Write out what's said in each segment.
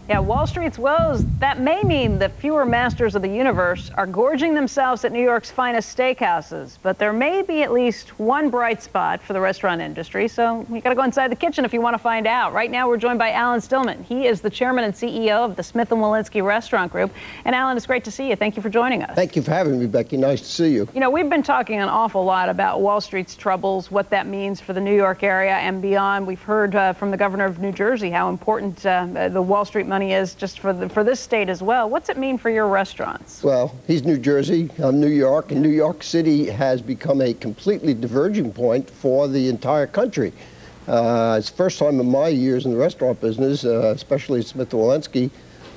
Yeah, Wall Street's woes, that may mean the fewer masters of the universe are gorging themselves at New York's finest steakhouses. But there may be at least one bright spot for the restaurant industry, so you got to go inside the kitchen if you want to find out. Right now, we're joined by Alan Stillman. He is the chairman and CEO of the Smith & Wollensky Restaurant Group. And Alan, it's great to see you. Thank you for joining us. Thank you for having me, Becky. Nice to see you. You know, we've been talking an awful lot about Wall Street's troubles, what that means for the New York area and beyond. We've heard from the governor of New Jersey how important the Wall Street money is just for this state as well. What's it mean for your restaurants? Well, he's New Jersey, I'm New York, and New York City has become a completely diverging point for the entire country. It's the first time in my years in the restaurant business, especially at Smith & Wollensky,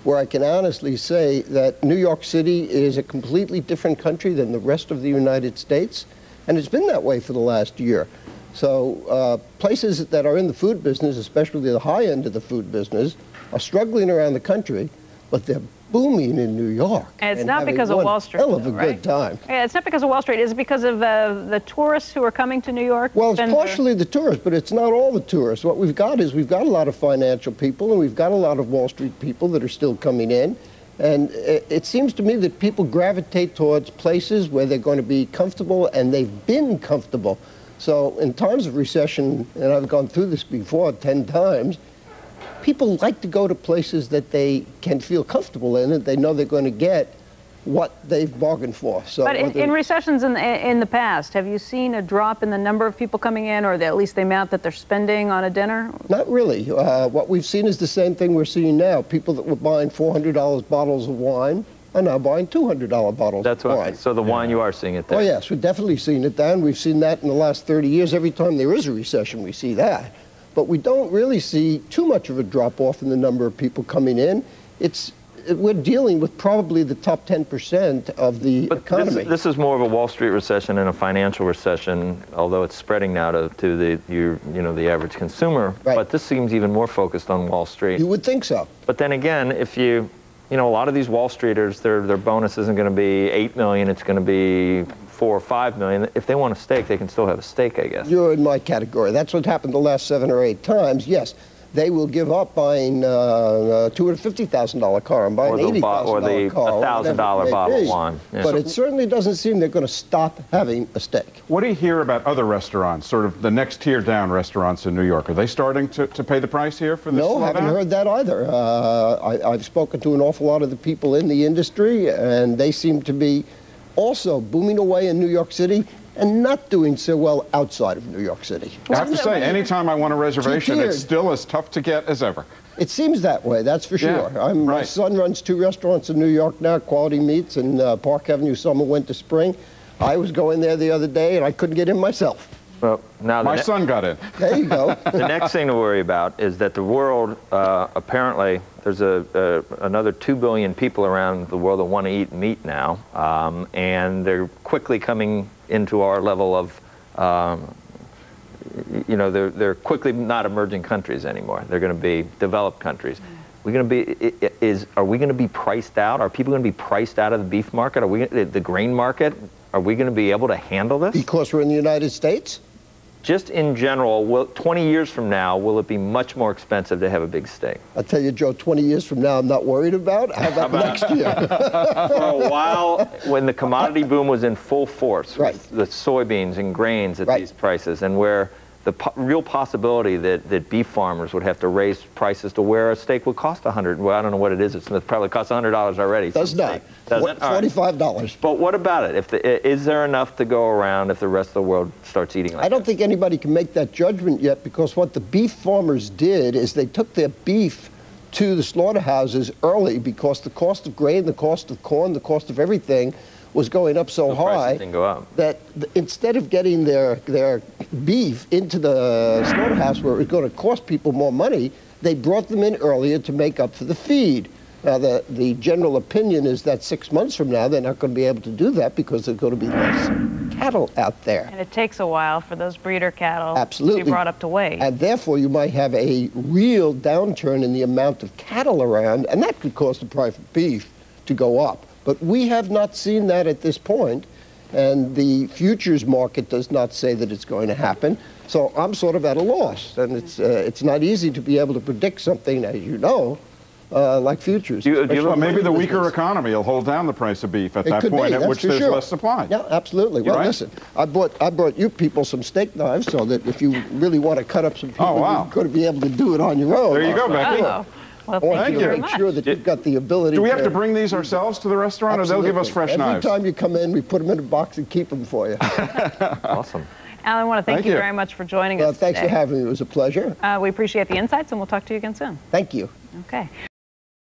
where I can honestly say that New York City is a completely different country than the rest of the United States, and it's been that way for the last year. So places that are in the food business, especially the high end of the food business, are struggling around the country, but they're booming in New York. And it's not because of Wall Street. Hell of a good time. Yeah, it's not because of Wall Street. Is it because of the tourists who are coming to New York? Well, it's partially the tourists, but it's not all the tourists. What we've got is we've got a lot of financial people, and we've got a lot of Wall Street people that are still coming in. And it seems to me that people gravitate towards places where they're going to be comfortable, and they've been comfortable. So in times of recession, and I've gone through this before 10 times, people like to go to places that they can feel comfortable in, and they know they're going to get what they've bargained for. So, but in recessions in the past, have you seen a drop in the number of people coming in, or at least the amount that they're spending on a dinner? Not really. What we've seen is the same thing we're seeing now. People that were buying $400 bottles of wine are now buying $200 bottles of wine. So the wine, you are seeing it there. Oh, yes, we're definitely seeing it there, and we've seen that in the last 30 years. Every time there is a recession, we see that. But we don't really see too much of a drop-off in the number of people coming in. We're dealing with probably the top 10% of the economy. This is more of a Wall Street recession and a financial recession, although it's spreading now to the average consumer. Right. But this seems even more focused on Wall Street. You would think so. But then again, if you know, a lot of these Wall Streeters, their bonus isn't going to be $8 million, it's going to be $4 or $5 million. If they want a steak, they can still have a steak, I guess. You're in my category. That's what happened the last 7 or 8 times. Yes, they will give up buying a $250,000 car and buying an $80,000 car. Or the $1,000 bottle of wine. Yeah. But it certainly doesn't seem they're going to stop having a steak. What do you hear about other restaurants, sort of the next tier down restaurants in New York? Are they starting to pay the price here for this? No, haven't heard that either. I've spoken to an awful lot of the people in the industry, and they seem to be also booming away in New York City and not doing so well outside of New York City. I have to say, anytime I want a reservation, it's still as tough to get as ever. It seems that way, that's for sure. Yeah, My son runs 2 restaurants in New York now, Quality Meats and Park Avenue, summer, winter, spring. I was going there the other day, and I couldn't get in myself. Well, now my son got in. There you go. The next thing to worry about is that the world, apparently, there's another 2 billion people around the world that want to eat meat now, and they're quickly coming into our level of, they're quickly not emerging countries anymore. They're going to be developed countries. Are we going to be priced out? Are people going to be priced out of the beef market? The grain market? Are we going to be able to handle this? Because we're in the United States? Just in general, 20 years from now, will it be much more expensive to have a big steak? I'll tell you, Joe, 20 years from now, I'm not worried about. How about next year? For a while, when the commodity boom was in full force, right, with the soybeans and grains at right, these prices, and where the real possibility that beef farmers would have to raise prices to where a steak would cost $100. Well, I don't know what it is. It probably costs $100 already. Does not. $45. But what about it? Is there enough to go around if the rest of the world starts eating like that? I don't think anybody can make that judgment yet, because what the beef farmers did is they took their beef to the slaughterhouses early, because the cost of grain, the cost of corn, the cost of everything was going up so high that instead of getting their beef into the slaughterhouse where it was going to cost people more money, they brought them in earlier to make up for the feed. Now, the general opinion is that 6 months from now, they're not going to be able to do that because there's going to be less cattle out there. And it takes a while for those breeder cattle Absolutely. to be brought up to weight. And therefore, you might have a real downturn in the amount of cattle around, and that could cause the price of beef to go up. But we have not seen that at this point, and the futures market does not say that it's going to happen. So I'm sort of at a loss, and it's not easy to be able to predict something, as you know, like futures. Well, maybe the weaker economy will hold down the price of beef at that point, at which there's less supply. Yeah, absolutely. Well, listen, I brought you people some steak knives so that if you really want to cut up some people, you're going to be able to do it on your own. There you go, Becky. Well, thank you very much. Make sure that you've got the ability. Do we have to bring these ourselves to the restaurant, or they'll give us fresh knives? Every time you come in, we put them in a box and keep them for you. Awesome. Alan, I want to thank you very much for joining us Thanks today. for having me. It was a pleasure. We appreciate the insights, and we'll talk to you again soon. Thank you. Okay.